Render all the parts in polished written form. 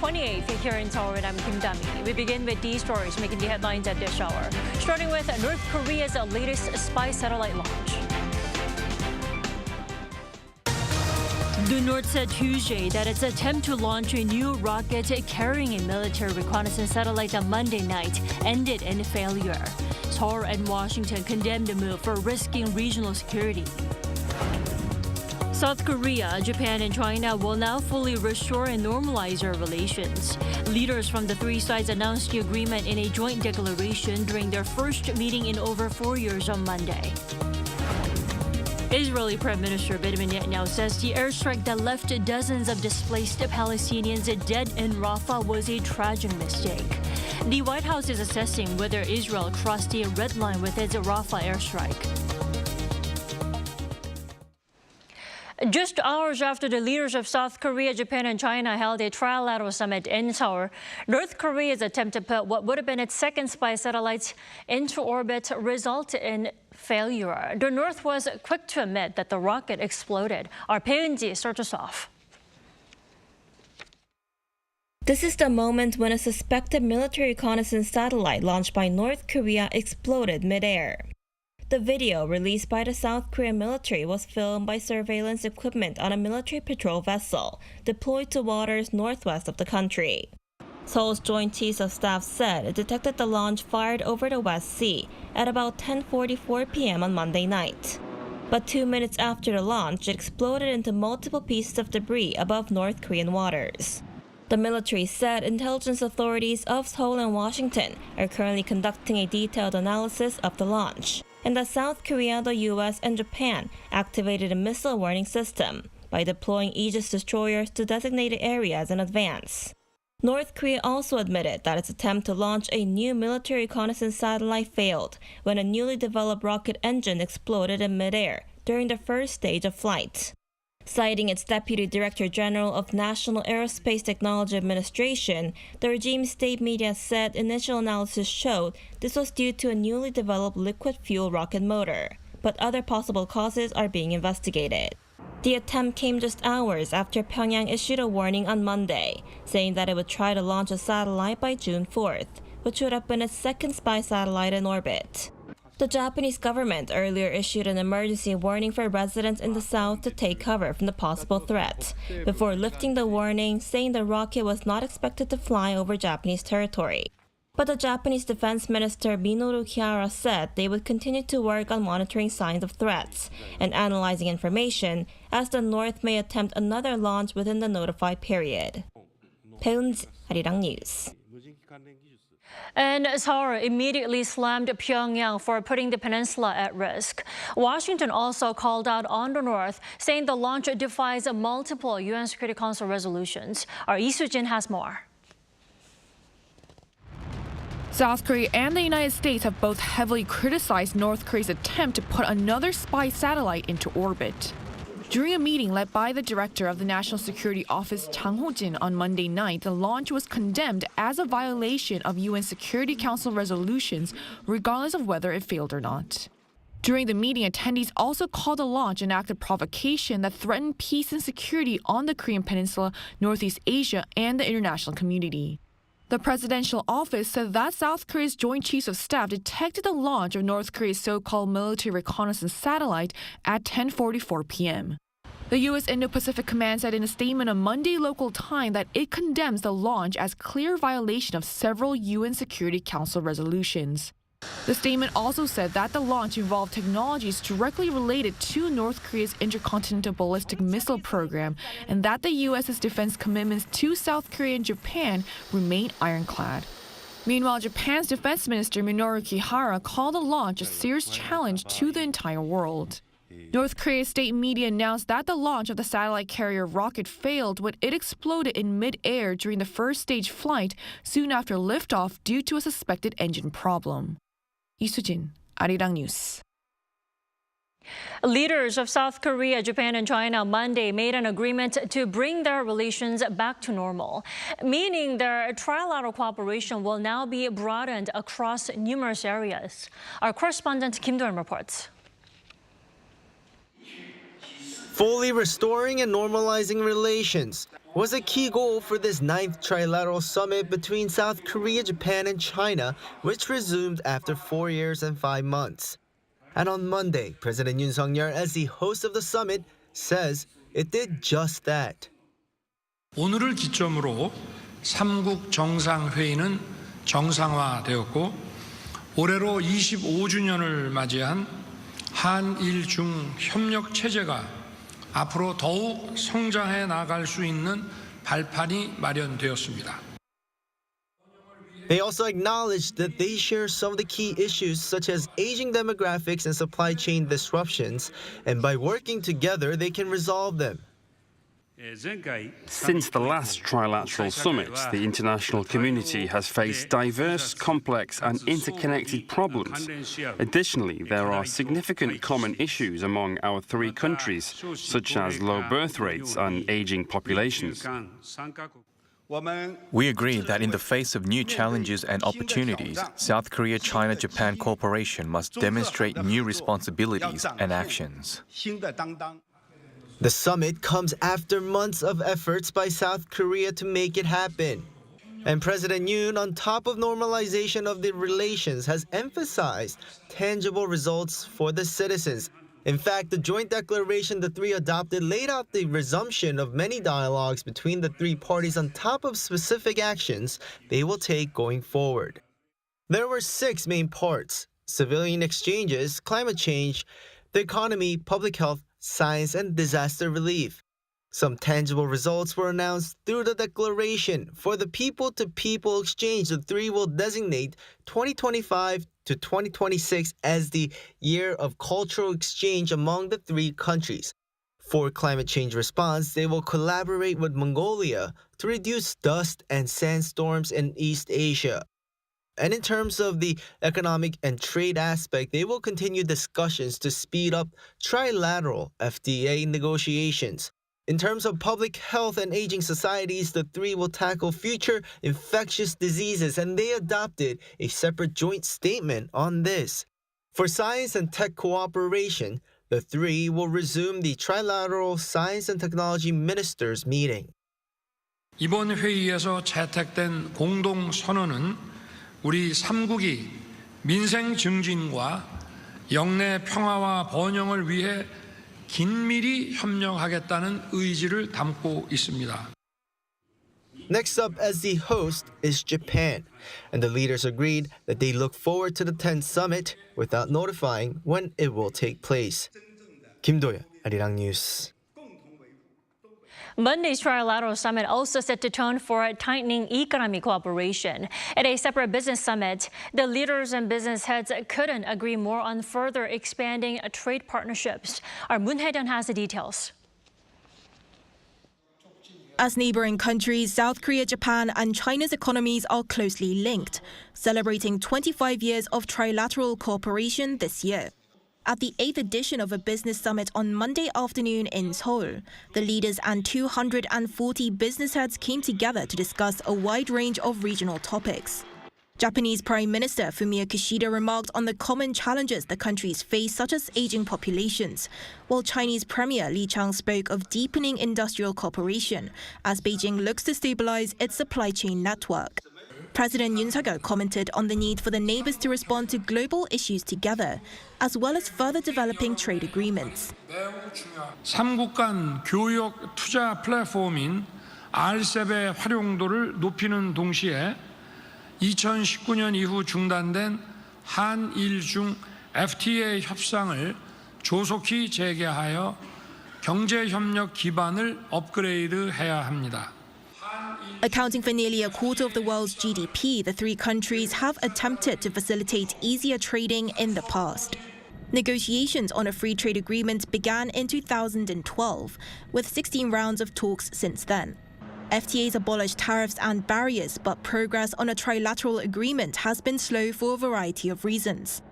28th here in Seoul, and I'm Kim Dami. We begin with these stories making the headlines at this hour. Starting with North Korea's latest spy satellite launch. The North said Tuesday that its attempt to launch a new rocket carrying a military reconnaissance satellite on Monday night ended in failure. Seoul and Washington condemned the move for risking regional security. South Korea, Japan, and China will now fully restore and normalize their relations. Leaders from the three sides announced the agreement in a joint declaration during their first meeting in over 4 years on Monday. Israeli Prime Minister Benjamin Netanyahu says the airstrike that left dozens of displaced Palestinians dead in Rafah was a tragic mistake. The White House is assessing whether Israel crossed a red line with its Rafah airstrike. Just hours after the leaders of South Korea, Japan, and China held a trilateral summit in Seoul, North Korea's attempt to put what would have been its second spy satellite into orbit resulted in failure. The North was quick to admit that the rocket exploded. Our Peunji starts us off. This is the moment when a suspected military reconnaissance satellite launched by North Korea exploded mid-air. The video, released by the South Korean military, was filmed by surveillance equipment on a military patrol vessel deployed to waters northwest of the country. Seoul's Joint Chiefs of Staff said it detected the launch fired over the West Sea at about 10:44 p.m. on Monday night. But 2 minutes after the launch, it exploded into multiple pieces of debris above North Korean waters. The military said intelligence authorities of Seoul and Washington are currently conducting a detailed analysis of the launch, and that South Korea, the U.S., and Japan activated a missile warning system by deploying Aegis destroyers to designated areas in advance. North Korea also admitted that its attempt to launch a new military reconnaissance satellite failed when a newly developed rocket engine exploded in midair during the first stage of flight. Citing its Deputy Director General of National Aerospace Technology Administration, the regime's state media said initial analysis showed this was due to a newly developed liquid fuel rocket motor, but other possible causes are being investigated. The attempt came just hours after Pyongyang issued a warning on Monday, saying that it would try to launch a satellite by June 4th, which would have been its second spy satellite in orbit. The Japanese government earlier issued an emergency warning for residents in the south to take cover from the possible threat, before lifting the warning, saying the rocket was not expected to fly over Japanese territory. But the Japanese Defense Minister Minoru Kihara said they would continue to work on monitoring signs of threats and analyzing information, as the North may attempt another launch within the notified period. Peunji, Arirang News. And Seoul immediately slammed Pyongyang for putting the peninsula at risk. Washington also called out on the North, saying the launch defies multiple UN Security Council resolutions. Our Lee Soo-jin has more. South Korea and the United States have both heavily criticized North Korea's attempt to put another spy satellite into orbit. During a meeting led by the director of the National Security Office, Chang Ho-jin, on Monday night, the launch was condemned as a violation of UN Security Council resolutions, regardless of whether it failed or not. During the meeting, attendees also called the launch an act of provocation that threatened peace and security on the Korean Peninsula, Northeast Asia, and the international community. The presidential office said that South Korea's Joint Chiefs of Staff detected the launch of North Korea's so-called military reconnaissance satellite at 10:44 p.m. The U.S. Indo-Pacific Command said in a statement on Monday local time that it condemns the launch as clear violation of several UN Security Council resolutions. The statement also said that the launch involved technologies directly related to North Korea's intercontinental ballistic missile program, and that the U.S.'s defense commitments to South Korea and Japan remain ironclad. Meanwhile, Japan's defense minister Minoru Kihara called the launch a serious challenge to the entire world. North Korea's state media announced that the launch of the satellite carrier rocket failed when it exploded in mid-air during the first stage flight soon after liftoff due to a suspected engine problem. Lee Soo-jin, Arirang News. Leaders of South Korea, Japan, and China Monday made an agreement to bring their relations back to normal, meaning their trilateral cooperation will now be broadened across numerous areas. Our correspondent Kim Do-yeon reports. Fully restoring and normalizing relations was a key goal for this 9th Trilateral Summit between South Korea, Japan, and China, which resumed after 4 years and 5 months. And on Monday, President Yoon, as the host of the summit, says it did just that. 오늘을 기점으로 3국 정상회의는 정상화되었고 올해로 25주년을 맞이한 한일 중 협력 체제가 앞으로 더욱 성장해 나갈 수 있는 발판이 마련되었습니다. They also acknowledged that they share some of the key issues such as aging demographics and supply chain disruptions, and by working together, they can resolve them. Since the last trilateral summit, the international community has faced diverse, complex and interconnected problems. Additionally, there are significant common issues among our three countries, such as low birth rates and aging populations. We agree that in the face of new challenges and opportunities, South Korea-China-Japan cooperation must demonstrate new responsibilities and actions. The summit comes after months of efforts by South Korea to make it happen. And President Yoon, on top of normalization of the relations, has emphasized tangible results for the citizens. In fact, the joint declaration the three adopted laid out the resumption of many dialogues between the three parties on top of specific actions they will take going forward. There were 6 main parts: civilian exchanges, climate change, the economy, public health, science, and disaster relief. Some tangible results were announced through the declaration. For the people-to-people exchange, the three will designate 2025 to 2026 as the year of cultural exchange among the three countries. For climate change response, they will collaborate with Mongolia to reduce dust and sandstorms in East Asia. And in terms of the economic and trade aspect, they will continue discussions to speed up trilateral FTA negotiations. In terms of public health and aging societies, the three will tackle future infectious diseases, and they adopted a separate joint statement on this. For science and tech cooperation, the three will resume the Trilateral Science and Technology Ministers meeting. 이번 회의에서 채택된 공동 선언은 우리 3국이 민생 증진과 영내 평화와 번영을 위해 긴밀히 협력하겠다는 의지를 담고 있습니다. Next up as the host is Japan, and the leaders agreed that they look forward to the 10th summit without notifying when it will take place. 김도현, Arirang News. Monday's Trilateral Summit also set the tone for tightening economic cooperation. At a separate business summit, the leaders and business heads couldn't agree more on further expanding trade partnerships. Our Moon Hae-yeon has the details. As neighboring countries, South Korea, Japan, and China's economies are closely linked, celebrating 25 years of trilateral cooperation this year. At the 8th edition of a business summit on Monday afternoon in Seoul, the leaders and 240 business heads came together to discuss a wide range of regional topics. Japanese Prime Minister Fumio Kishida remarked on the common challenges the countries face, such as aging populations, while Chinese Premier Li Qiang spoke of deepening industrial cooperation as Beijing looks to stabilize its supply chain network. President Yoon commented on the need for the neighbors to respond to global issues together, as well as further developing trade agreements. 3국 간 교역 투자 플랫폼인 RCEP의 활용도를 높이는 동시에 2019년 이후 중단된 한일 중 FTA 협상을 조속히 재개하여 경제 협력 기반을 업그레이드해야 합니다. Accounting for nearly a quarter of the world's GDP, the three countries have attempted to facilitate easier trading in the past. Negotiations on a free trade agreement began in 2012, with 16 rounds of talks since then. FTAs abolished tariffs and barriers, but progress on a trilateral agreement has been slow for a variety of reasons.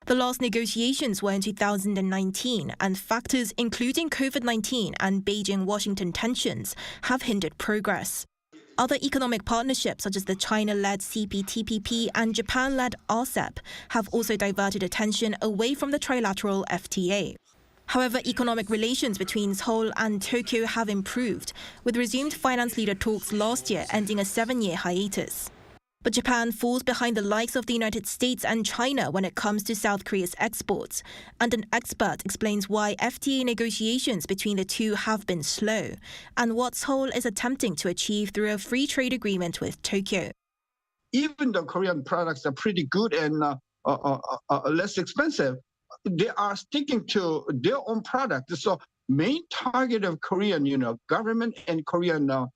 The last negotiations were in 2019, and factors including COVID-19 and Beijing-Washington tensions have hindered progress. Other economic partnerships, such as the China-led CPTPP and Japan-led RCEP, have also diverted attention away from the trilateral FTA. However, economic relations between Seoul and Tokyo have improved, with resumed finance leader talks last year ending a 7-year hiatus. But Japan falls behind the likes of the United States and China when it comes to South Korea's exports, and an expert explains why FTA negotiations between the two have been slow, and what Seoul is attempting to achieve through a free trade agreement with Tokyo. Even though Korean products are pretty good and less expensive, they are sticking to their own product. So main target of Korean, government and Korean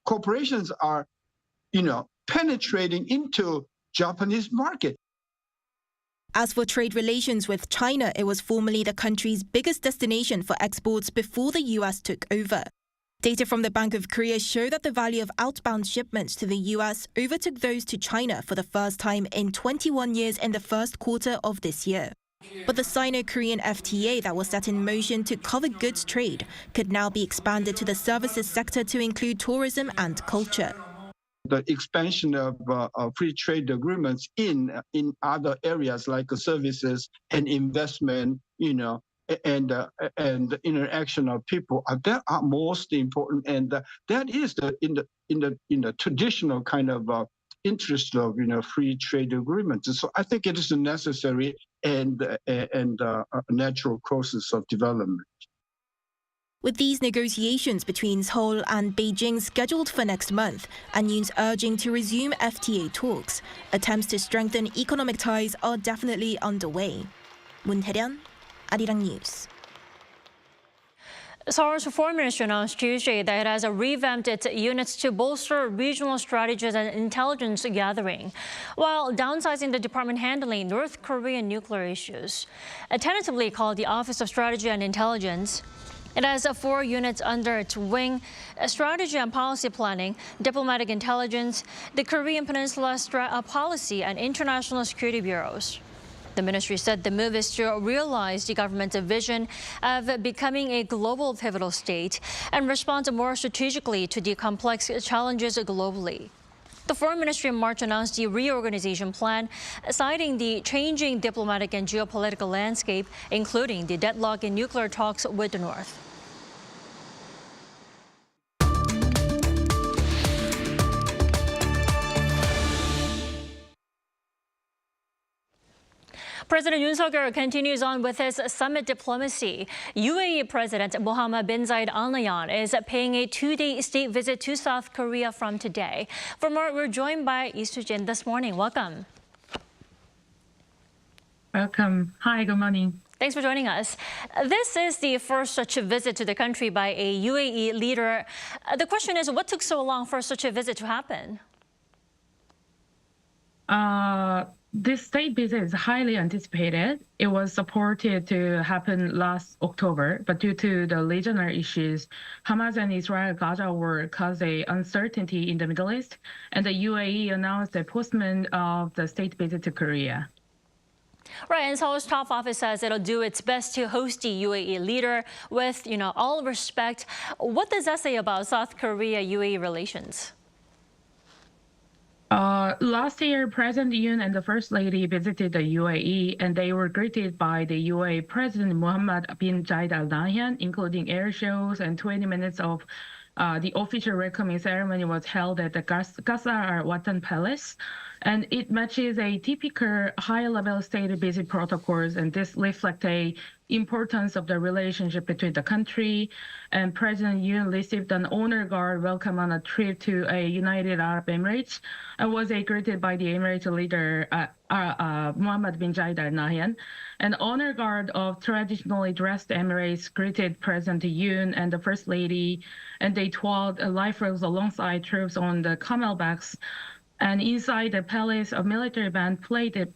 corporations are, penetrating into Japanese market. As for trade relations with China, it was formerly the country's biggest destination for exports before the US took over. Data from the Bank of Korea show that the value of outbound shipments to the US overtook those to China for the first time in 21 years in the first quarter of this year. But the Sino-Korean FTA that was set in motion to cover goods trade could now be expanded to the services sector to include tourism and culture. The expansion of free trade agreements in other areas like services and investment, and the interaction of people that are most important, and that is in the traditional kind of interest of free trade agreements. So I think it is a necessary and a natural process of development. With these negotiations between Seoul and Beijing scheduled for next month, and Yoon's urging to resume FTA talks, attempts to strengthen economic ties are definitely underway. Moon Tae-ryun, Arirang News. Seoul's foreign ministry announced Tuesday that it has revamped its units to bolster regional strategies and intelligence gathering, while downsizing the department handling North Korean nuclear issues. Tentatively called the Office of Strategy and Intelligence, it has 4 units under its wing: strategy and policy planning, diplomatic intelligence, the Korean Peninsula policy, and international security bureaus. The ministry said the move is to realize the government's vision of becoming a global pivotal state and respond more strategically to the complex challenges globally. The Foreign Ministry in March announced the reorganization plan, citing the changing diplomatic and geopolitical landscape, including the deadlock in nuclear talks with the North. President Yoon continues on with his summit diplomacy. UAE President Mohammed bin Zayed Al Nahyan is paying a 2-day state visit to South Korea from today. For more, we're joined by Lee Soo-jin this morning. Welcome. Welcome. Hi, good morning. Thanks for joining us. This is the first such a visit to the country by a UAE leader. The question is, what took so long for such a visit to happen? This state visit is highly anticipated. It was supported to happen last October, but due to the regional issues, Hamas and Israel-Gaza war caused an uncertainty in the Middle East, and the UAE announced the postponement of the state visit to Korea. Right, and Seoul's top office says it'll do its best to host the UAE leader with, all respect. What does that say about South Korea-UAE relations? Last year, President Yoon and the First Lady visited the UAE, and they were greeted by the UAE President Mohammed bin Zayed Al Nahyan, including air shows, and 20 minutes of the official welcoming ceremony was held at the Qasr Watan Palace. And it matches a typical high-level state visit protocols, and this reflects a importance of the relationship between the country. And President Yoon received an honor guard welcome on a trip to a United Arab Emirates and was greeted by the Emirates leader Mohammed bin Zayed Al Nahyan. An honor guard of traditionally dressed Emirates greeted President Yoon and the First Lady, and they toured life roads alongside troops on the camelbacks. And inside the palace, a military band played a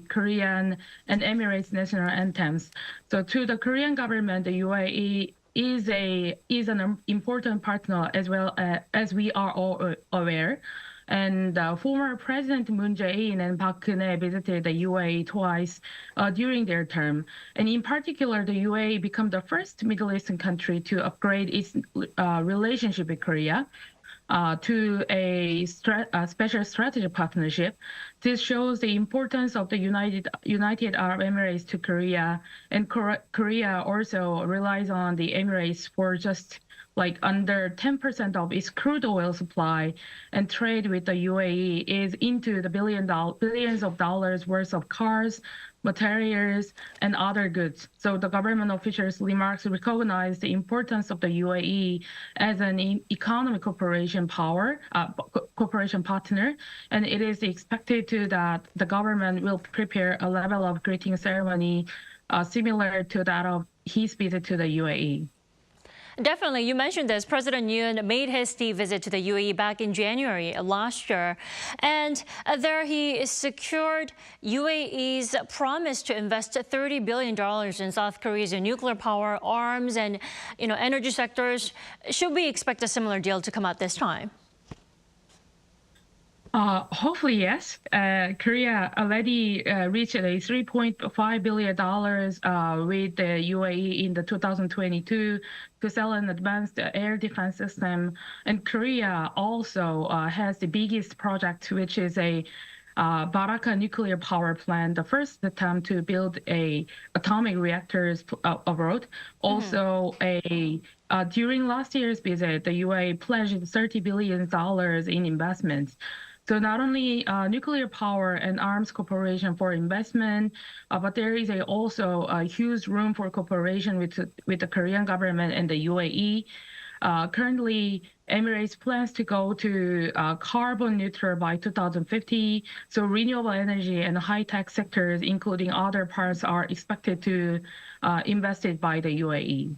Korean and Emirates national anthems. So to the Korean government, the UAE is an important partner, as well as we are all aware. And former President Moon Jae-in and Park Geun-hye visited the UAE twice during their term. And in particular, the UAE became the first Middle Eastern country to upgrade its relationship with Korea. to a special strategic partnership. This shows the importance of the United Arab Emirates to Korea, and Korea also relies on the Emirates for just like under 10% of its crude oil supply, and trade with the UAE is into the billions of dollars worth of cars, materials, and other goods. So the government officials' remarks recognize the importance of the UAE as an economic cooperation partner, and it is expected that the government will prepare a level of greeting ceremony similar to that of his visit to the UAE. Definitely. You mentioned this. President Yoon made his state visit to the UAE back in January last year. And there he secured UAE's promise to invest $30 billion in South Korea's nuclear power, arms, and energy sectors. Should we expect a similar deal to come out this time? Hopefully, yes. Korea already reached a $3.5 billion with the UAE in the 2022 to sell an advanced air defense system. And Korea also has the biggest project, which is a Baraka nuclear power plant, the first attempt to build atomic reactors abroad. Also, during last year's visit, the UAE pledged $30 billion in investments. So not only nuclear power and arms cooperation for investment, but there is also a huge room for cooperation with the Korean government and the UAE. Currently, Emirates plans to go to carbon neutral by 2050. So renewable energy and high-tech sectors, including other parts, are expected to invested by the UAE.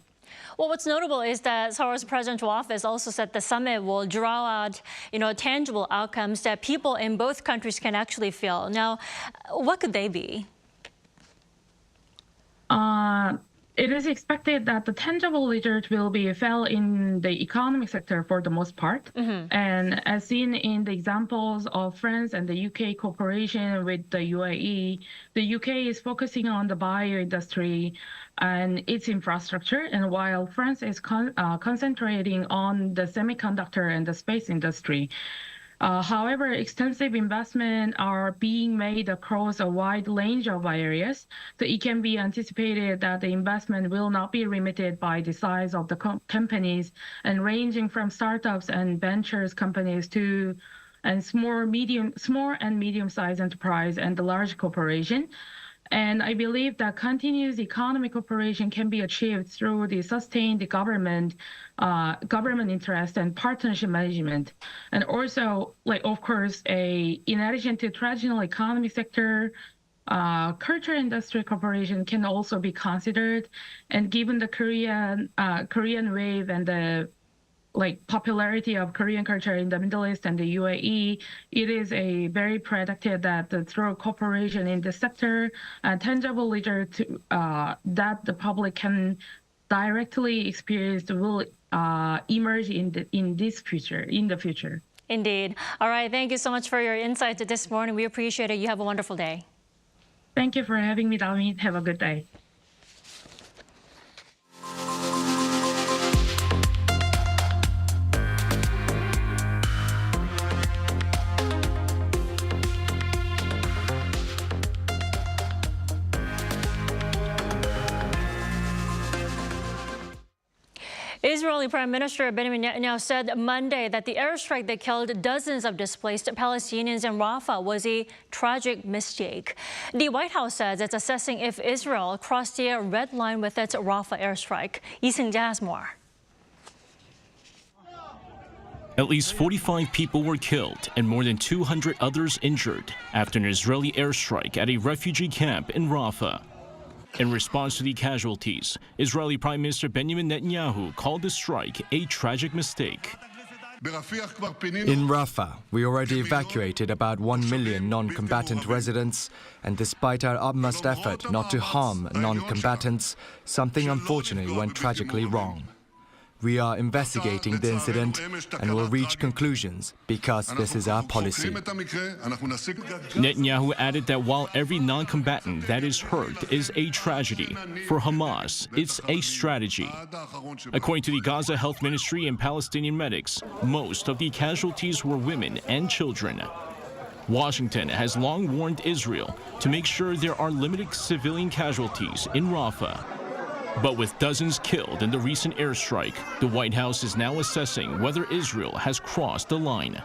Well, what's notable is that Seoul's presidential office also said the summit will draw out, tangible outcomes that people in both countries can actually feel. Now, what could they be? It is expected that the tangible results will be felt in the economic sector for the most part. And as seen in the examples of France and the UK cooperation with the UAE, the UK is focusing on the bio industry and its infrastructure, and while France is concentrating on the semiconductor and the space industry. However, extensive investment are being made across a wide range of areas, so it can be anticipated that the investment will not be limited by the size of the companies, and ranging from startups and ventures companies to small and medium-sized enterprise and the large corporation. And I believe that continuous economic cooperation can be achieved through the sustained government interest and partnership management. And also, of course, in addition to traditional economic sector, culture industry cooperation can also be considered. And given the Korean wave and the popularity of Korean culture in the Middle East and the UAE, it is very predicted that through cooperation in this sector, tangible results that the public can directly experience will emerge in the future. Indeed. All right. Thank you so much for your insights this morning. We appreciate it. You have a wonderful day. Thank you for having me, Dami. Have a good day. Israeli Prime Minister Benjamin Netanyahu said Monday that the airstrike that killed dozens of displaced Palestinians in Rafah was a tragic mistake. The White House says it's assessing if Israel crossed the red line with its Rafah airstrike. Lee Seung-ja has more. At least 45 people were killed and more than 200 others injured after an Israeli airstrike at a refugee camp in Rafah. In response to the casualties, Israeli Prime Minister Benjamin Netanyahu called the strike a tragic mistake. In Rafah, we already evacuated about 1 million non-combatant residents, and despite our utmost effort not to harm non-combatants, something unfortunately went tragically wrong. We are investigating the incident and will reach conclusions because this is our policy. Netanyahu added that while every non-combatant that is hurt is a tragedy, for Hamas, it's a strategy. According to the Gaza Health Ministry and Palestinian medics, most of the casualties were women and children. Washington has long warned Israel to make sure there are limited civilian casualties in Rafah. But with dozens killed in the recent airstrike, the White House is now assessing whether Israel has crossed the line.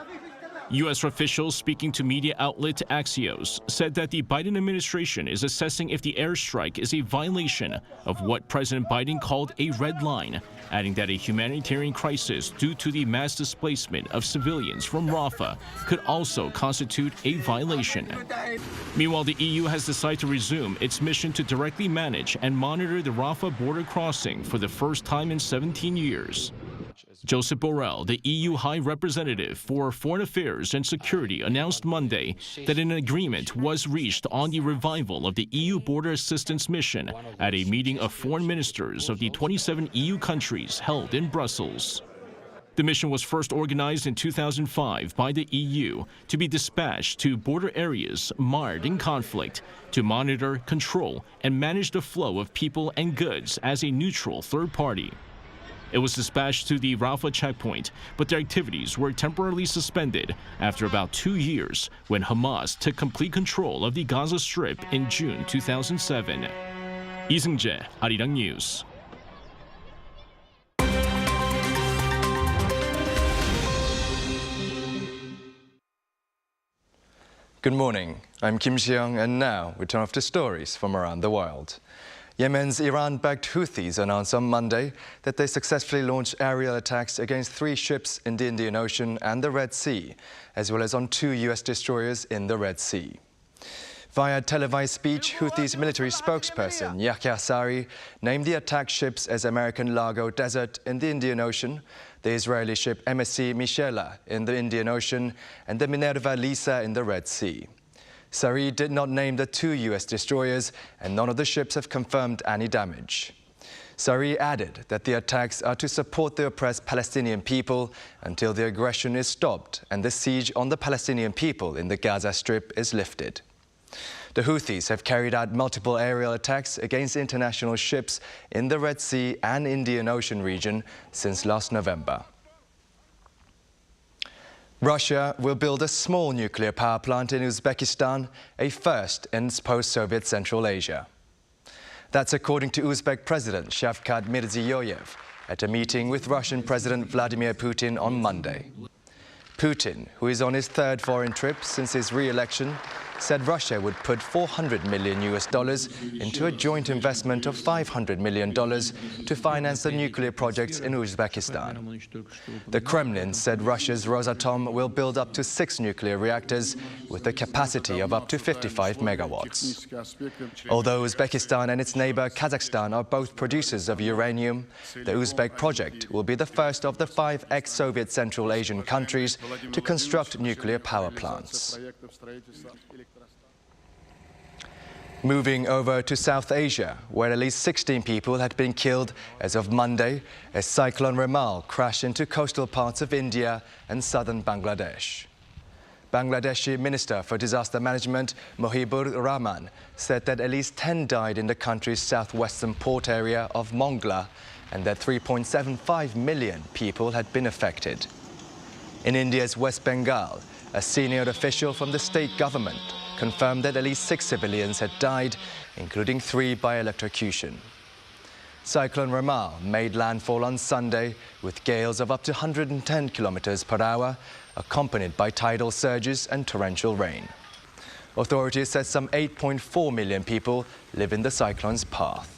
U.S. officials speaking to media outlet Axios said that the Biden administration is assessing if the airstrike is a violation of what President Biden called a red line, adding that a humanitarian crisis due to the mass displacement of civilians from Rafah could also constitute a violation. Meanwhile, the EU has decided to resume its mission to directly manage and monitor the Rafah border crossing for the first time in 17 years. Joseph Borrell, the EU High Representative for Foreign Affairs and Security, announced Monday that an agreement was reached on the revival of the EU Border Assistance Mission at a meeting of foreign ministers of the 27 EU countries held in Brussels. The mission was first organized in 2005 by the EU to be dispatched to border areas marred in conflict to monitor, control, and manage the flow of people and goods as a neutral third party. It was dispatched to the Rafah checkpoint, but their activities were temporarily suspended after about 2 years when Hamas took complete control of the Gaza Strip in June 2007. Lee Seung-jae, Arirang News. Good morning, I'm Kim Si-young, and now we turn off to stories from around the world. Yemen's Iran-backed Houthis announced on Monday that they successfully launched aerial attacks against 3 ships in the Indian Ocean and the Red Sea, as well as on 2 U.S. destroyers in the Red Sea. Via televised speech, Houthis military spokesperson Yahya Sari named the attack ships as American Largo Desert in the Indian Ocean, the Israeli ship MSC Mishela in the Indian Ocean, and the Minerva Lisa in the Red Sea. Sari did not name the 2 U.S. destroyers, and none of the ships have confirmed any damage. Sari added that the attacks are to support the oppressed Palestinian people until the aggression is stopped and the siege on the Palestinian people in the Gaza Strip is lifted. The Houthis have carried out multiple aerial attacks against international ships in the Red Sea and Indian Ocean region since last November. Russia will build a small nuclear power plant in Uzbekistan, a first in post-Soviet Central Asia. That's according to Uzbek President Shavkat Mirziyoyev at a meeting with Russian President Vladimir Putin on Monday. Putin, who is on his 3rd foreign trip since his re-election, said Russia would put $400 million into a joint investment of $500 million to finance the nuclear projects in Uzbekistan. The Kremlin said Russia's Rosatom will build up to 6 nuclear reactors with a capacity of up to 55 megawatts. Although Uzbekistan and its neighbor Kazakhstan are both producers of uranium, the Uzbek project will be the first of the 5 ex-Soviet Central Asian countries to construct nuclear power plants. Moving over to South Asia, where at least 16 people had been killed as of Monday as Cyclone Remal crashed into coastal parts of India and southern Bangladesh. Bangladeshi Minister for Disaster Management Mohibur Rahman said that at least 10 died in the country's southwestern port area of Mongla and that 3.75 million people had been affected. In India's West Bengal, a senior official from the state government confirmed that at least 6 civilians had died, including 3 by electrocution. Cyclone Remal made landfall on Sunday with gales of up to 110 kilometers per hour, accompanied by tidal surges and torrential rain. Authorities said some 8.4 million people live in the cyclone's path.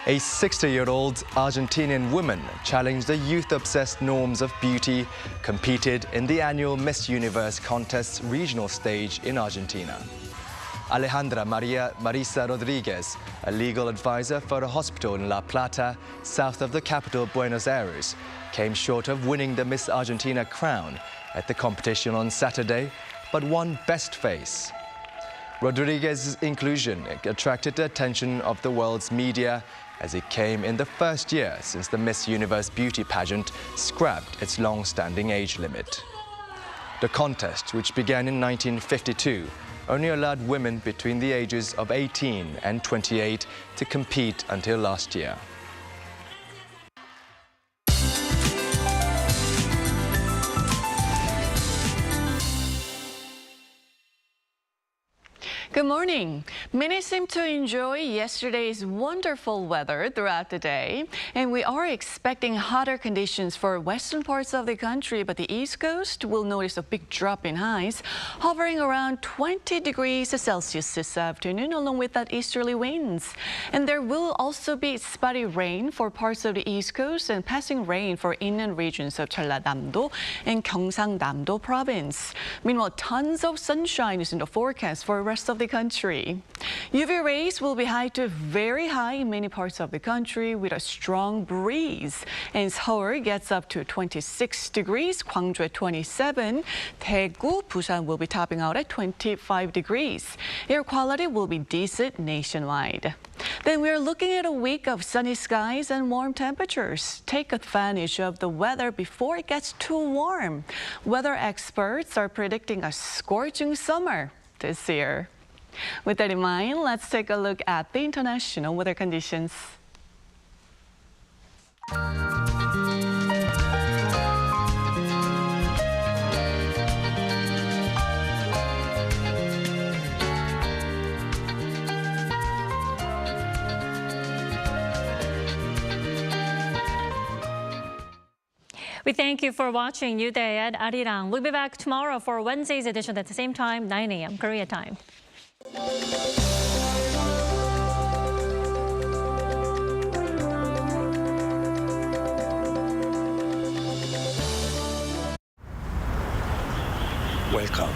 A 60-year-old Argentinian woman challenged the youth-obsessed norms of beauty, competed in the annual Miss Universe contest's regional stage in Argentina. Alejandra Maria Marisa Rodriguez, a legal advisor for a hospital in La Plata, south of the capital Buenos Aires, came short of winning the Miss Argentina crown at the competition on Saturday, but won Best Face. Rodriguez's inclusion attracted the attention of the world's media as it came in the first year since the Miss Universe beauty pageant scrapped its long-standing age limit. The contest, which began in 1952, only allowed women between the ages of 18 and 28 to compete until last year. Good morning. Many seem to enjoy yesterday's wonderful weather throughout the day, and we are expecting hotter conditions for western parts of the country, but the East Coast will notice a big drop in highs, hovering around 20 degrees Celsius this afternoon, along with that easterly winds. And there will also be spotty rain for parts of the East Coast and passing rain for inland regions of 전라남도 and 경상남도 province. Meanwhile, tons of sunshine is in the forecast for the rest of the country. UV rays will be high to very high in many parts of the country with a strong breeze. And Seoul gets up to 26 degrees, Gwangju at 27, Daegu, Busan will be topping out at 25 degrees. Air quality will be decent nationwide. Then we're looking at a week of sunny skies and warm temperatures. Take advantage of the weather before it gets too warm. Weather experts are predicting a scorching summer this year. With that in mind, let's take a look at the international weather conditions. We thank you for watching New Day at Arirang. We'll be back tomorrow for Wednesday's edition at the same time, 9 a.m. Korea time. Welcome.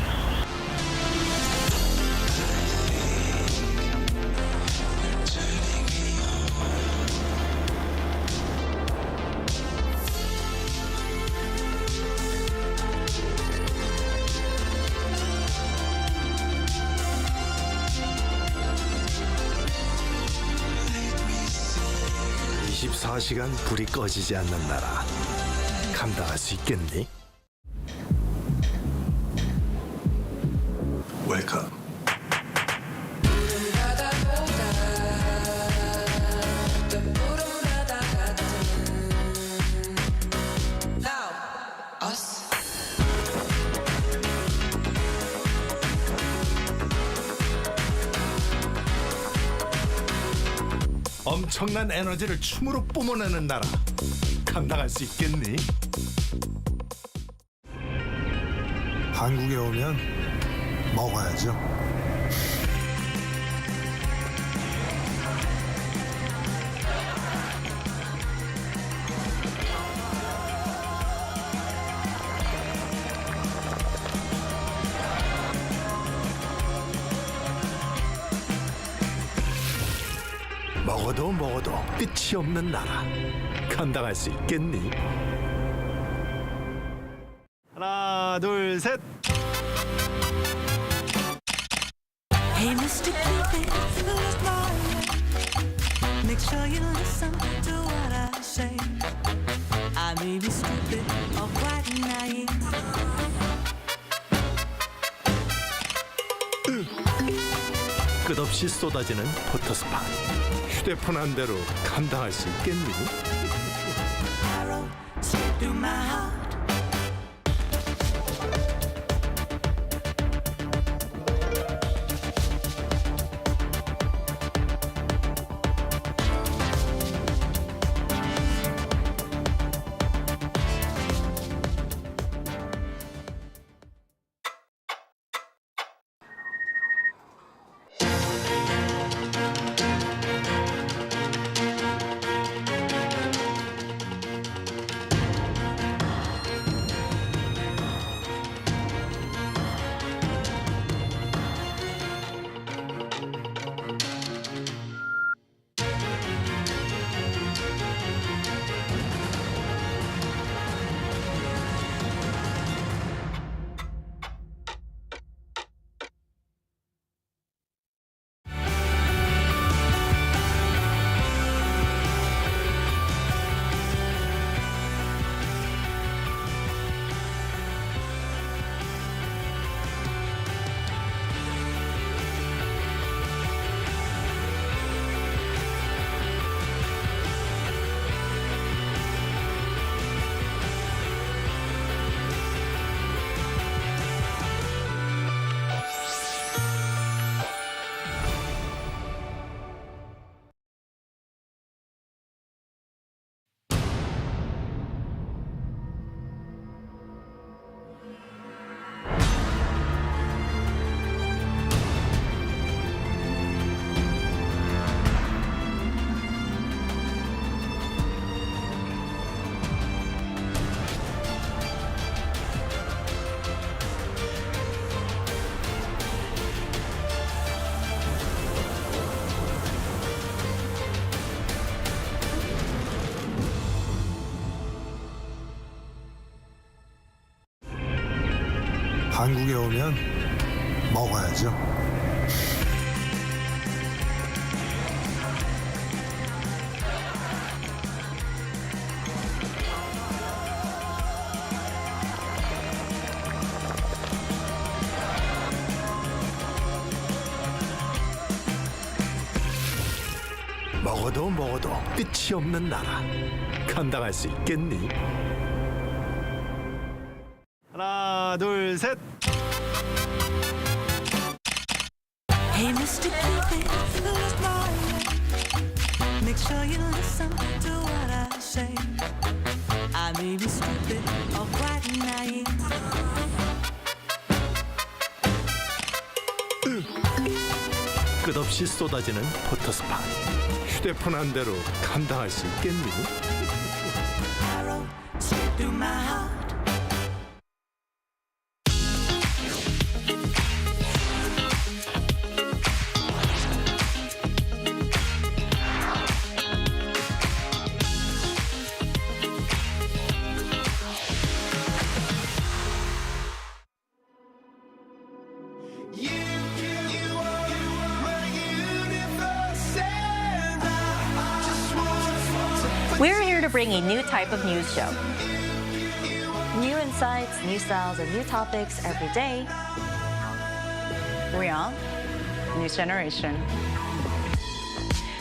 (24시간) 불이 꺼지지 않는 나라. 감당할 수 있겠니? Welcome. 엄청난 에너지를 춤으로 뿜어내는 나라. 감당할 수 있겠니? 한국에 오면 먹어야죠. 먹어도 끝이 없는 나라. 감당할 수 있겠니? 하나, 둘, 셋. Hey, Mr. Cupid, who's mine? Make sure you listen to what I say. I may be stupid or quite naive. 끝없이 쏟아지는 포토스팟. 휴대폰 한 대로 감당할 수 있겠니? Arrow straight through my heart. 한국에 오면 먹어야죠. 먹어도 끝이 없는 나라. 감당할 수 있겠니? 하나, 둘, 셋. Hey, Mr. Cupid, who's mine? Make sure you listen to what I say. I may be stupid or quite naive. 끝없이 쏟아지는 포토스팟. 휴대폰 한 대로 감당할 수 있겠니? Arrow straight through my heart. We're here to bring a new type of news show. New insights, new styles, and new topics every day. We are News Generation.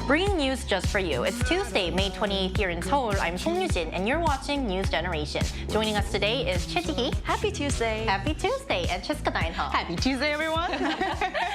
Bringing news just for you. It's Tuesday, May 28th here in Seoul. I'm Song Yujin, and you're watching News Generation. Joining us today is Choi Ji-hee. Happy Tuesday. Happy Tuesday. And Cheska Dain-ho. Happy Tuesday, everyone.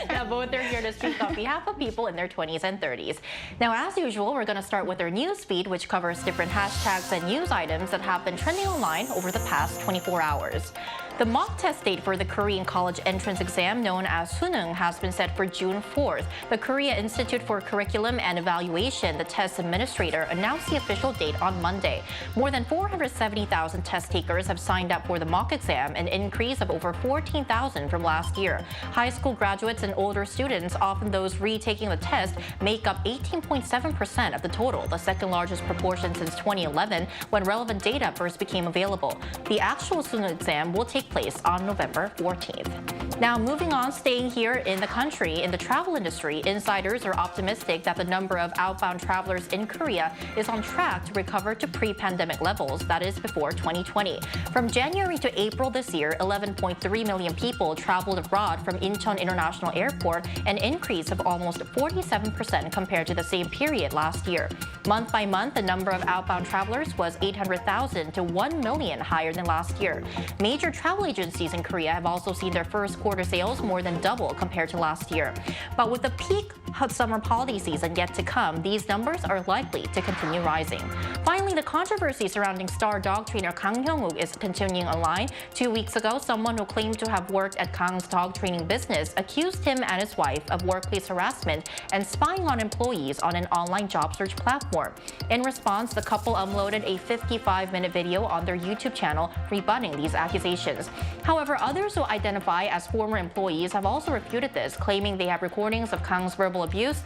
Now, both are here to speak on behalf of people in their 20s and 30s. Now, as usual, we're going to start with our news feed, which covers different hashtags and news items that have been trending online over the past 24 hours. The mock test date for the Korean college entrance exam, known as Suneung, has been set for June 4th. The Korea Institute for Curriculum and Evaluation, the test administrator, announced the official date on Monday. More than 470,000 test takers have signed up for the mock exam, an increase of over 14,000 from last year. High school graduates and older students, often those retaking the test, make up 18.7% of the total, the second largest proportion since 2011, when relevant data first became available. The actual Suneung exam will take place on November 14th. Now, moving on, staying here in the country, in the travel industry, insiders are optimistic that the number of outbound travelers in Korea is on track to recover to pre-pandemic levels, that is before 2020. From January to April this year, 11.3 million people traveled abroad from Incheon International Airport, an increase of almost 47% compared to the same period last year. Month by month, the number of outbound travelers was 800,000 to 1 million higher than last year. Major travel agencies in Korea have also seen their first quarter sales more than double compared to last year. But with the peak hot summer holiday season yet to come, these numbers are likely to continue rising. Finally, the controversy surrounding star dog trainer Kang Hyung-wook is continuing online. 2 weeks ago, someone who claimed to have worked at Kang's dog training business accused him and his wife of workplace harassment and spying on employees on an online job search platform. In response, the couple uploaded a 55-minute video on their YouTube channel rebutting these accusations. However, others who identify as former employees have also refuted this, claiming they have recordings of Kang's verbal abuse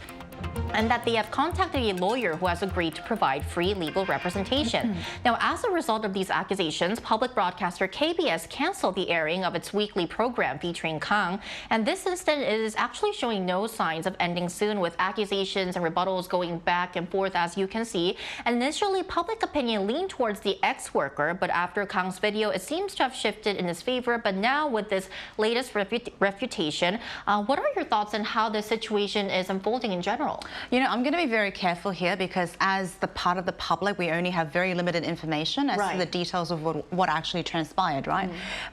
and that they have contacted a lawyer who has agreed to provide free legal representation. Now, as a result of these accusations, public broadcaster KBS canceled the airing of its weekly program featuring Kang, and this instead is actually showing no signs of ending soon, with accusations and rebuttals going back and forth, as you can see. Initially, public opinion leaned towards the ex-worker, but after Kang's video, it seems to have shifted in his favor. But now, with this latest refutation, what are your thoughts on how this situation is unfolding in general? You know, I'm going to be very careful here because as the part of the public, we only have very limited information as to the details of what actually transpired, right?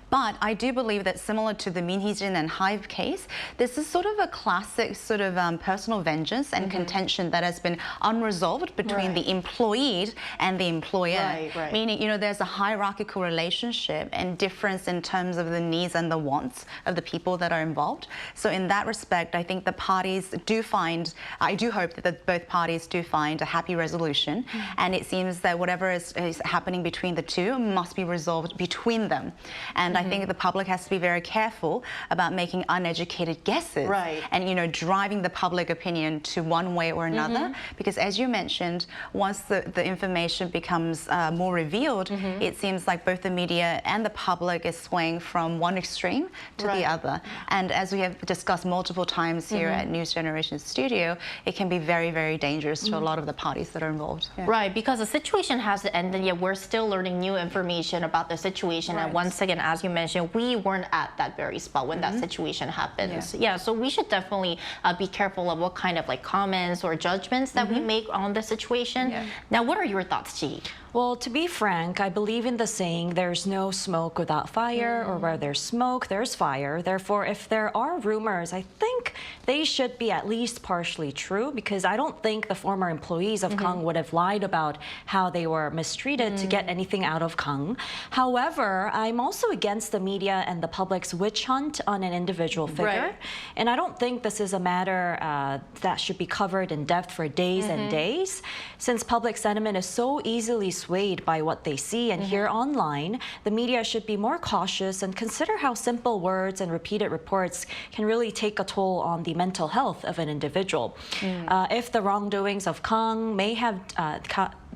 But I do believe that similar to the Min Hee-jin and Hive case, this is sort of a classic sort of personal vengeance and contention that has been unresolved between the employee and the employer. Meaning, you know, there's a hierarchical relationship and difference in terms of the needs and the wants of the people that are involved. So in that respect, I think the parties do find I do hope that both parties do find a happy resolution, and it seems that whatever is happening between the two must be resolved between them. And I think the public has to be very careful about making uneducated guesses, and driving the public opinion to one way or another, because as you mentioned, once the information becomes more revealed, it seems like both the media and the public is swaying from one extreme to the other. And as we have discussed multiple times here at News Generation Studio, it can be very, very dangerous to a lot of the parties that are involved. Right, because the situation hasn't ended yet. We're still learning new information about the situation. And once again, as you mentioned, we weren't at that very spot when that situation happens. Yeah, so we should definitely be careful of what kind of comments or judgments that we make on the situation. Now, what are your thoughts, Chi? Well, to be frank, I believe in the saying, there's no smoke without fire, or where there's smoke, there's fire. Therefore, if there are rumors, I think they should be at least partially true, because I don't think the former employees of Kang would have lied about how they were mistreated to get anything out of Kang. However, I'm also against the media and the public's witch hunt on an individual figure. And I don't think this is a matter that should be covered in depth for days and days, since public sentiment is so easily swayed by what they see and hear online. The media should be more cautious and consider how simple words and repeated reports can really take a toll on the mental health of an individual. If the wrongdoings of Kang may have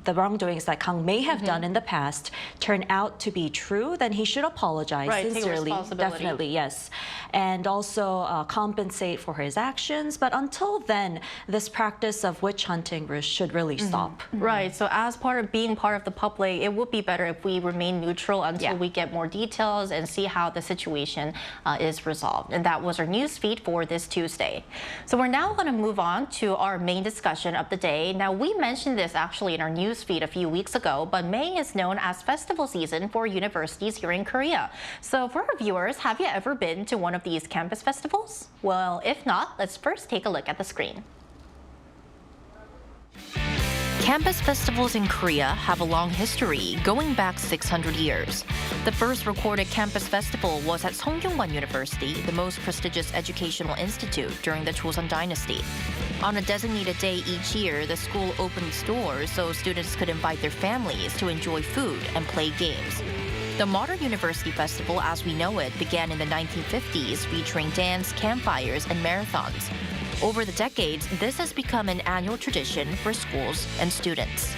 the wrongdoings that Kang may have done in the past turn out to be true, then he should apologize sincerely. Definitely, yes. And also compensate for his actions. But until then, this practice of witch hunting should really stop. Right. So as being part of the public, it would be better if we remain neutral until we get more details and see how the situation is resolved. And that was our news feed for this Tuesday. So we're now going to move on to our main discussion of the day. Now, we mentioned this actually in our news feed a few weeks ago, but May is known as festival season for universities here in Korea. So for our viewers, have you ever been to one of these campus festivals? Well, if not, let's first take a look at the screen. Campus festivals in Korea have a long history, going back 600 years. The first recorded campus festival was at Seongyungwan University, the most prestigious educational institute during the Joseon Dynasty. On a designated day each year, the school opened its doors so students could invite their families to enjoy food and play games. The modern university festival as we know it began in the 1950s, featuring dance, campfires, and marathons. Over the decades, this has become an annual tradition for schools and students.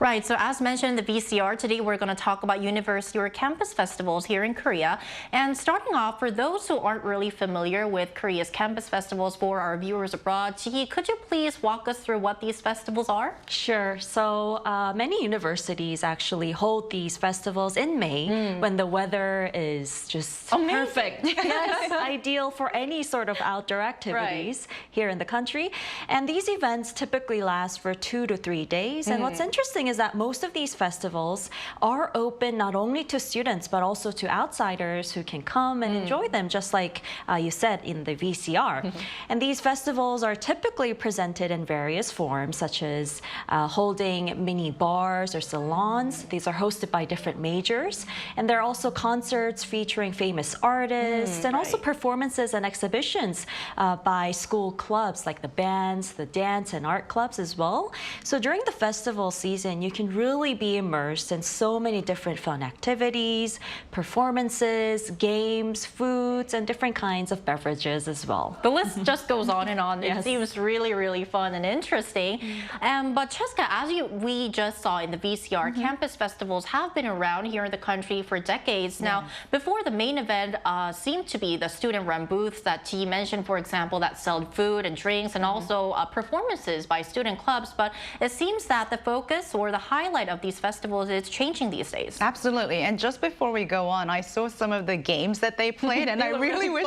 Right, so as mentioned in the VCR, today we're going to talk about university or campus festivals here in Korea. And starting off, for those who aren't really familiar with Korea's campus festivals for our viewers abroad, Chi, could you please walk us through what these festivals are? Sure. So many universities actually hold these festivals in May when the weather is just perfect. Yes, ideal for any sort of outdoor activities here in the country. And these events typically last for 2 to 3 days. And what's interesting is that most of these festivals are open not only to students but also to outsiders who can come and enjoy them, just like you said in the VCR. And these festivals are typically presented in various forms, such as holding mini bars or salons. These are hosted by different majors. And there are also concerts featuring famous artists and also performances and exhibitions by school clubs like the bands, the dance and art clubs as well. So during the festival season, you can really be immersed in so many different fun activities, performances, games, foods, and different kinds of beverages as well. The list just goes on and on. It seems really, really fun and interesting. But Cheska, as we just saw in the VCR, campus festivals have been around here in the country for decades. Now, before the main event seemed to be the student-run booths that Chi mentioned, for example, that sell food and drinks and also performances by student clubs. But it seems that the focus or the highlight of these festivals is changing these days. Absolutely. And just before we go on, I saw some of the games that they played, and I really wish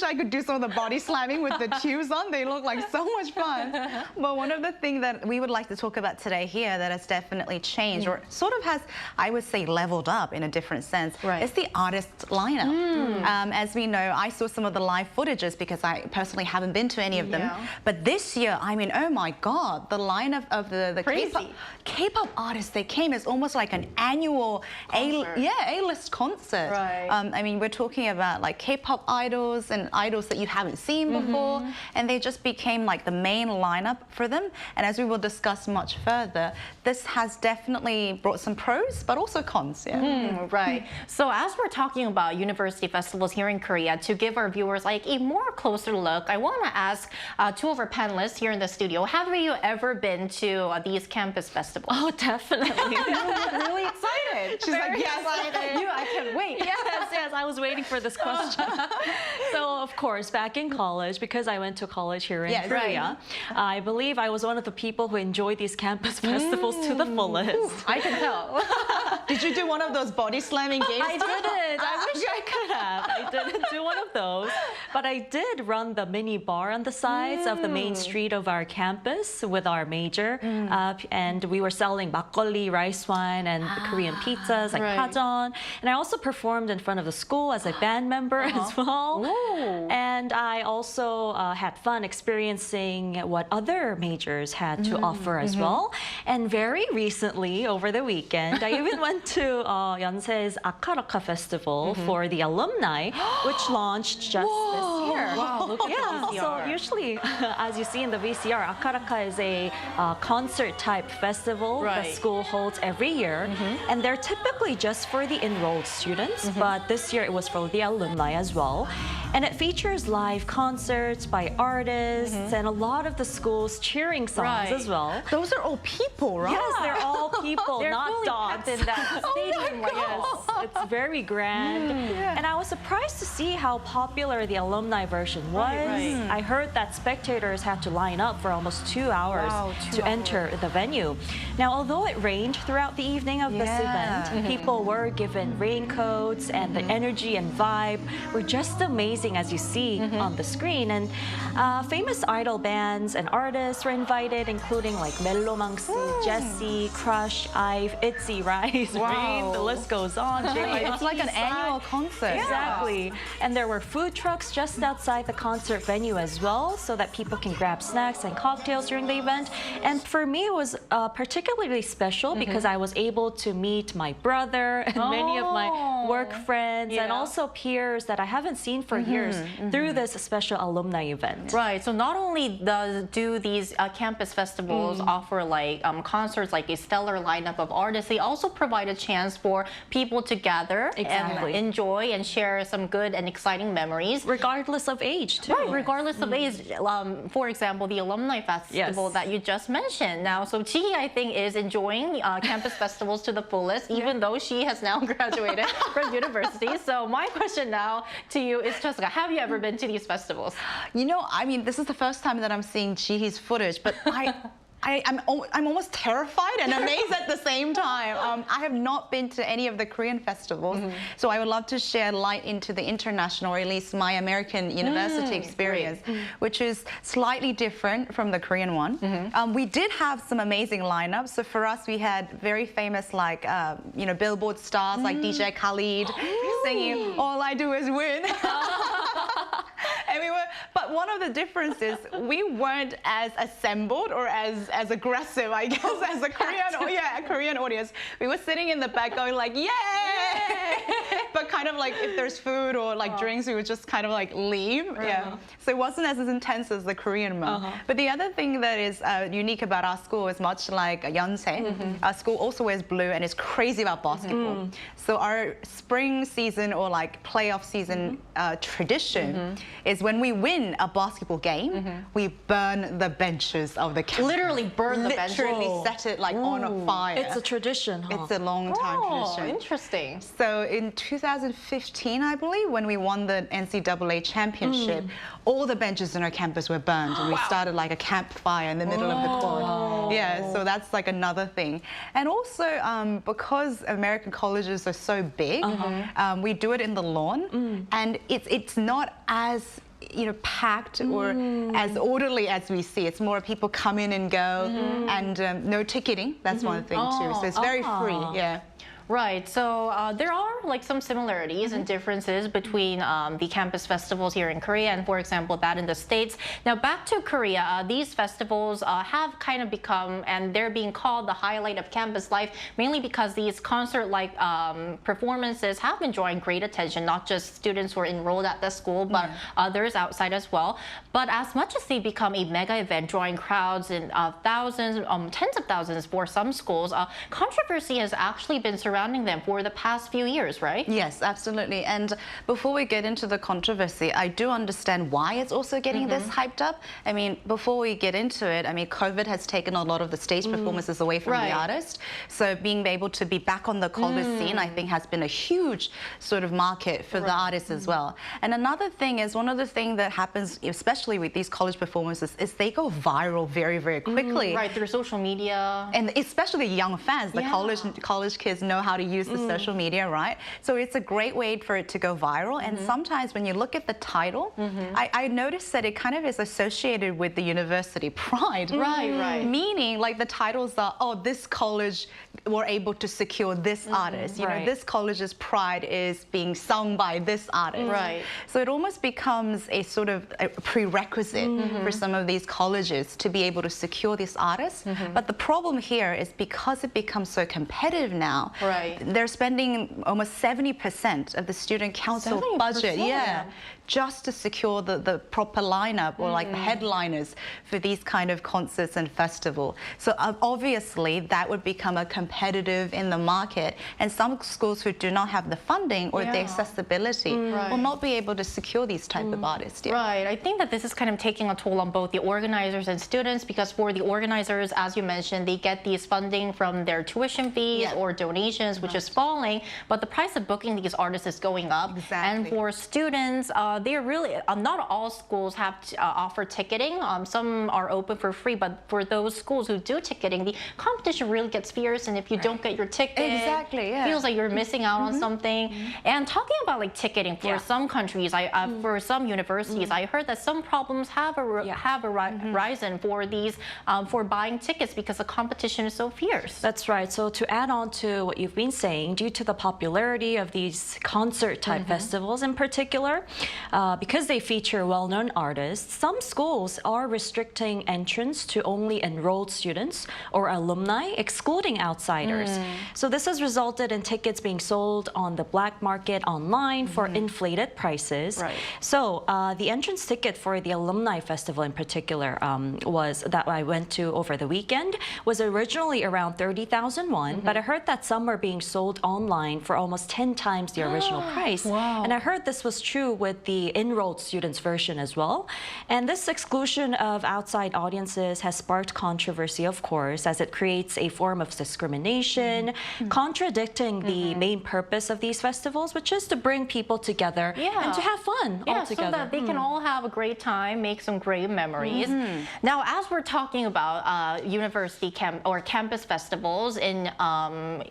I could do some of the body slamming with the tubes on. They look like so much fun. But one of the things that we would like to talk about today here that has definitely changed, or sort of has, I would say, leveled up in a different sense, is the artist lineup. As we know, I saw some of the live footages because I personally haven't been to any of them. But this year, I mean, oh my God, the lineup of the K-pop K-pop artists, they came as almost like an annual A-list concert. Right. I mean, we're talking about like K-pop idols and idols that you haven't seen before, and they just became like the main lineup for them. And as we will discuss much further, this has definitely brought some pros, but also cons. Right. So as we're talking about university festivals here in Korea, to give our viewers like a more closer look, I want to ask two of our panelists here in the studio, have you ever been to these campus festivals? Oh, definitely. Really excited. She's like, yes, I can't wait. Yes, I was waiting for this question. So, of course, back in college, because I went to college here in Korea, I believe I was one of the people who enjoyed these campus festivals to the fullest. I can tell. Did you do one of those body slamming games? I didn't. I wish I could have. I didn't do one of those. But I did run the mini bar on the sides of the main street of our campus with our major. And we were selling makgeolli, rice wine, and Korean pizzas like pajeon. And I also performed in front of the school as a band member as well. And I also had fun experiencing what other majors had to offer as well. And very recently, over the weekend, I even went to Yonsei's Akaraka Festival for the alumni, which launched just this year. Wow, look at the VCR. So usually, as you see in the VCR, Akaraka is a concert-type festival the school holds every year. And they're typically just for the enrolled students, but this year it was for the alumni as well. And it features live concerts by artists and a lot of the school's cheering songs as well. Those are all people, right? Yes, they're all people, They're not fully dogs. packed in that stadium. Yes, it's very grand. And I was surprised to see how popular the alumni version was. I heard that spectators had to line up for almost 2 hours to enter the venue. Now, although it rained throughout the evening of this event, people were given raincoats, and the energy and vibe were just amazing, as you see on the screen. And famous idol bands and artists were invited, including like Mellomangsi, Jessie, Crush, IVE, ITZY, Rise, Rain, the list goes on. It's like an annual concert. Exactly. And there were food trucks just outside the concert venue as well, so that people can grab snacks and cocktails during the event. And for me, it was particularly special because I was able to meet my brother and many of my work friends and also peers that I haven't seen for years through this special alumni event. Right. So not only do these campus festivals offer like concerts, like a stellar lineup of artists, they also provide a chance for people to gather and enjoy and share some good and exciting memories. Regardless of age, too. Right, regardless of age. For example, the alumni festival that you just mentioned. Now, so Chi, I think, is enjoying campus festivals to the fullest, even though she has now graduated from university. So my question now to you is, Jessica, have you ever been to these festivals? You know, I mean, this is the first time that I'm seeing Jihee's footage, but I'm almost terrified and amazed at the same time. I have not been to any of the Korean festivals, so I would love to share light into the international, or at least my American university experience, which is slightly different from the Korean one. We did have some amazing lineups. So for us, we had very famous, like, you know, Billboard stars like DJ Khalid singing "All I Do Is Win." And we were, but one of the differences, we weren't as assembled or as aggressive, I guess, as a Korean audience. We were sitting in the back going like, yay! But kind of like if there's food or like drinks, we would just kind of like leave. So it wasn't as intense as the Korean one. But the other thing that is unique about our school is much like Yonsei. Our school also wears blue and is crazy about basketball. So our spring season or like playoff season tradition is when we win a basketball game, we burn the benches of the campus. Literally burn the benches. Literally set it like on a fire. It's a tradition, huh? It's a long-time tradition. Interesting. So in 2015, I believe, when we won the NCAA championship, all the benches on our campus were burned, and we started like a campfire in the middle of the court. Yeah, so that's like another thing. And also, because American colleges are so big, we do it in the lawn, and it's not as packed or as orderly as we see. It's more people come in and go, and no ticketing. That's one thing too. So it's very free. Yeah. Right. So there are like some similarities and differences between the campus festivals here in Korea and, for example, that in the States. Now, back to Korea, these festivals have kind of become, and they're being called the highlight of campus life, mainly because these concert-like performances have been drawing great attention, not just students who are enrolled at the school, but others outside as well. But as much as they become a mega event, drawing crowds in thousands, tens of thousands for some schools, controversy has actually been surrounding them for the past few years, right? Yes, absolutely. And before we get into the controversy, I do understand why it's also getting this hyped up. I mean, before we get into it, I mean, COVID has taken a lot of the stage performances away from the artist. So being able to be back on the college scene, I think, has been a huge sort of market for the artists as well. And another thing is, one of the things that happens, especially with these college performances, is they go viral very, very quickly. Right, through social media. And especially young fans, the college kids know how to use the social media, right? So it's a great way for it to go viral. And sometimes when you look at the title, I noticed that it kind of is associated with the university pride. Right. Meaning, like, the titles are, oh, this college were able to secure this artist. You know, this college's pride is being sung by this artist. Right. So it almost becomes a sort of a prerequisite for some of these colleges to be able to secure this artist. But the problem here is, because it becomes so competitive now, they're spending almost 70% of the student council budget just to secure the proper lineup, or like the headliners for these kind of concerts and festival. So obviously that would become a competitive in the market, and some schools who do not have the funding or the accessibility will not be able to secure these type of artists. Right. I think that this is kind of taking a toll on both the organizers and students, because for the organizers, as you mentioned, they get these funding from their tuition fees or donations, which is falling, but the price of booking these artists is going up. And for students, they're really, not all schools have to, offer ticketing. Some are open for free, but for those schools who do ticketing, the competition really gets fierce, and if you don't get your ticket, it feels like you're missing out on something. And talking about like ticketing for some countries, for some universities, I heard that some problems have arisen for these, for buying tickets, because the competition is so fierce. That's right. So to add on to what you've been saying, due to the popularity of these concert-type festivals in particular, because they feature well-known artists, some schools are restricting entrance to only enrolled students or alumni, excluding outsiders. So this has resulted in tickets being sold on the black market online for inflated prices. So the entrance ticket for the alumni festival in particular, was that I went to over the weekend, was originally around 30,000 won, but I heard that some are being sold online for almost 10 times the original price. And I heard this was true with the enrolled students version as well. And this exclusion of outside audiences has sparked controversy, of course, as it creates a form of discrimination, contradicting the main purpose of these festivals, which is to bring people together and to have fun all together. So that they can all have a great time, make some great memories. Now, as we're talking about university campus festivals in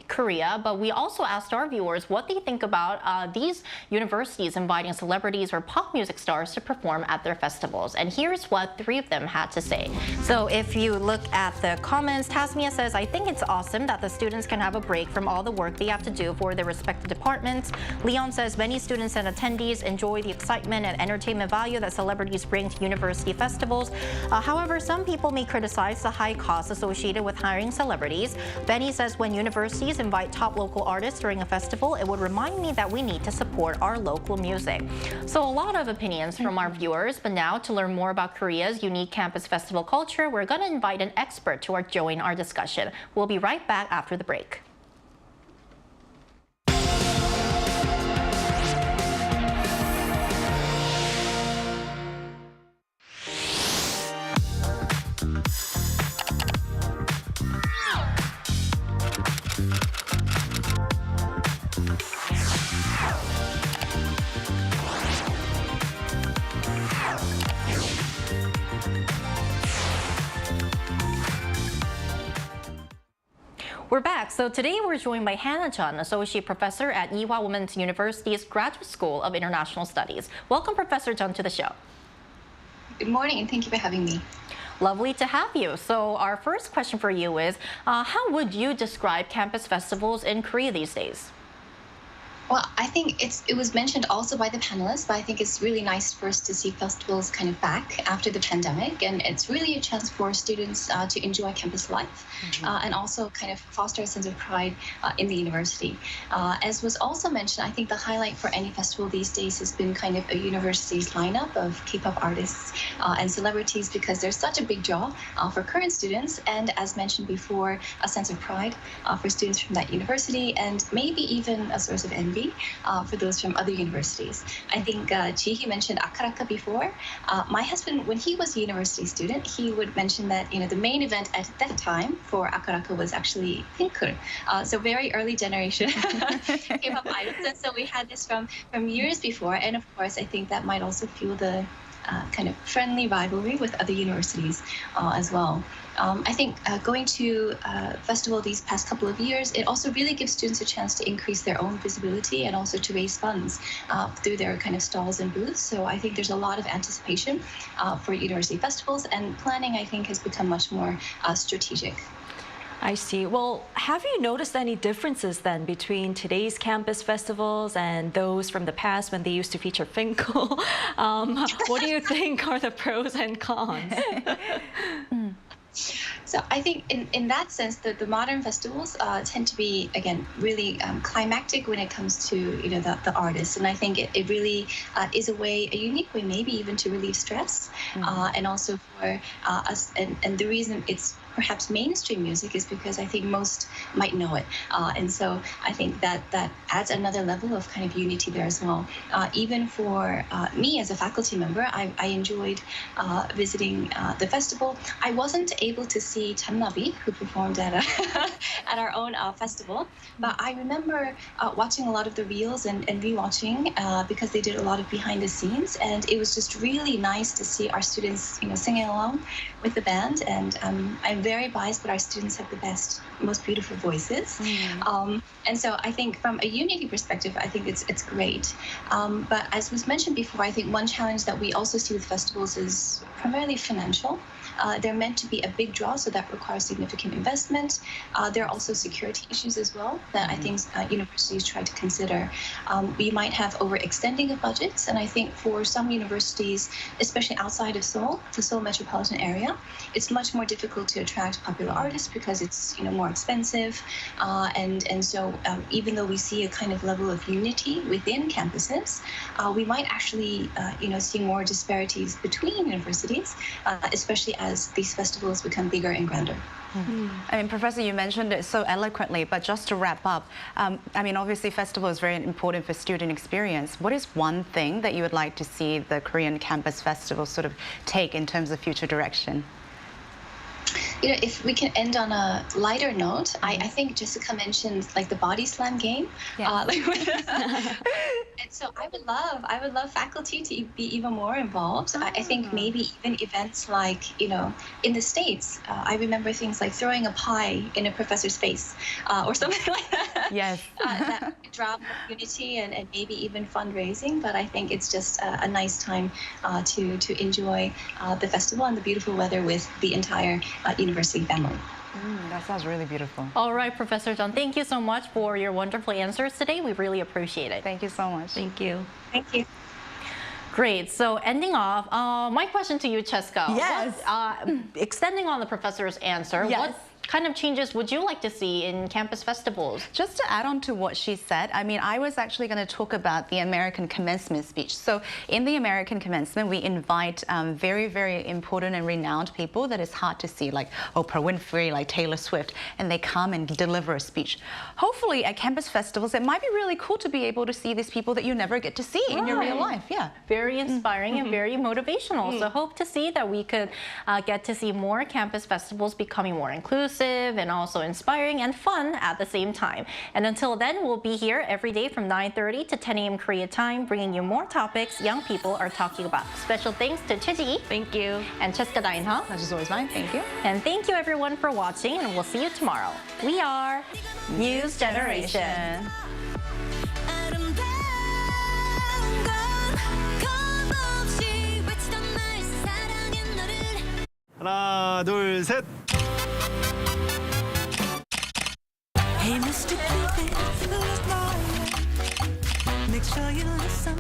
Korea, but we also asked our viewers what they think about these universities inviting celebrities or pop music stars to perform at their festivals. And here's what 3 of them had to say. So if you look at the comments, Tasmia says, I think it's awesome that the students can have a break from all the work they have to do for their respective departments. Leon says, many students and attendees enjoy the excitement and entertainment value that celebrities bring to university festivals. However, some people may criticize the high costs associated with hiring celebrities. Benny says, when universities invite top local artists during a festival, it would remind me that we need to support our local music. So a lot of opinions from our viewers, but now to learn more about Korea's unique campus festival culture, we're going to invite an expert to join our discussion. We'll be right back after the break. We're back. So today we're joined by Hannah Chun, Associate Professor at Ewha Women's University's Graduate School of International Studies. Welcome, Professor Chun, to the show. Good morning, and thank you for having me. Lovely to have you. So our first question for you is, how would you describe campus festivals in Korea these days? Well, I think it was mentioned also by the panelists, but I think it's really nice for us to see festivals kind of back after the pandemic, and it's really a chance for students to enjoy campus life and also kind of foster a sense of pride in the university. As was also mentioned, I think the highlight for any festival these days has been kind of a university's lineup of K-pop artists and celebrities, because there's such a big draw for current students, and as mentioned before, a sense of pride for students from that university, and maybe even a source of envy for those from other universities. I think Ji-hee mentioned Akaraka before. My husband, when he was a university student, he would mention that the main event at that time for Akaraka was actually Pinkul. So very early generation K-pop idols, and so we had this from years before. And of course, I think that might also fuel the kind of friendly rivalry with other universities as well. I think going to festival these past couple of years, it also really gives students a chance to increase their own visibility and also to raise funds through their kind of stalls and booths. So I think there's a lot of anticipation for university festivals, and planning, I think, has become much more strategic. I see. Well, have you noticed any differences then between today's campus festivals and those from the past when they used to feature Finkel? What do you think are the pros and cons? So I think in that sense, the modern festivals tend to be, again, really climactic when it comes to the artists, and I think it really is a unique way, maybe even to relieve stress, and also for us. And the reason it's perhaps mainstream music is because I think most might know it, and so I think that adds another level of kind of unity there as well. Even for me as a faculty member, I enjoyed visiting the festival. I wasn't able to see Channabi, who performed at at our own festival, but I remember watching a lot of the reels and rewatching because they did a lot of behind the scenes, and it was just really nice to see our students singing along with the band. And I'm very biased, but our students have the best, most beautiful voices. And so I think from a unity perspective, I think it's great. But as was mentioned before, I think one challenge that we also see with festivals is primarily financial. They're meant to be a big draw, so that requires significant investment. There are also security issues as well that I think universities try to consider. We might have overextending of budgets, and I think for some universities, especially outside of Seoul, the Seoul metropolitan area, it's much more difficult to attract popular artists because it's more expensive. And so even though we see a kind of level of unity within campuses, we might actually see more disparities between universities, especially as these festivals become bigger and grander. I mean, Professor, you mentioned it so eloquently, but just to wrap up, I mean, obviously festival is very important for student experience. What is one thing that you would like to see the Korean campus festival sort of take in terms of future direction? If we can end on a lighter note, I think Jessica mentioned like the body slam game. Yeah. And so I would love faculty to be even more involved. I think maybe even events like, in the States, I remember things like throwing a pie in a professor's face or something like that. Yes. That drop of unity and maybe even fundraising. But I think it's just a nice time to enjoy the festival and the beautiful weather with the entire university family. That sounds really beautiful. All right, Professor John, thank you so much for your wonderful answers today. We really appreciate it. Thank you so much. Thank you. Thank you. Great. So ending off, my question to you, Cheska. Yes. Extending on the professor's answer, yes. What kind of changes would you like to see in campus festivals? Just to add on to what she said, I mean, I was actually going to talk about the American commencement speech. So in the American commencement, we invite very, very important and renowned people that is hard to see, like Oprah Winfrey, like Taylor Swift, and they come and deliver a speech. Hopefully at campus festivals, it might be really cool to be able to see these people that you never get to see in your real life. Yeah. Very inspiring and very motivational. So hope to see that we could get to see more campus festivals becoming more inclusive and also inspiring and fun at the same time. And until then, we'll be here every day from 9:30 to 10 a.m. Korea time, bringing you more topics young people are talking about. Special thanks to Chiji. Thank you. And Cheska Dainha. That is always mine. Thank you. And thank you everyone for watching, and we'll see you tomorrow. We are News Generation. 하나 셋. Hey, Mr. Cupid, look my way. Make sure you listen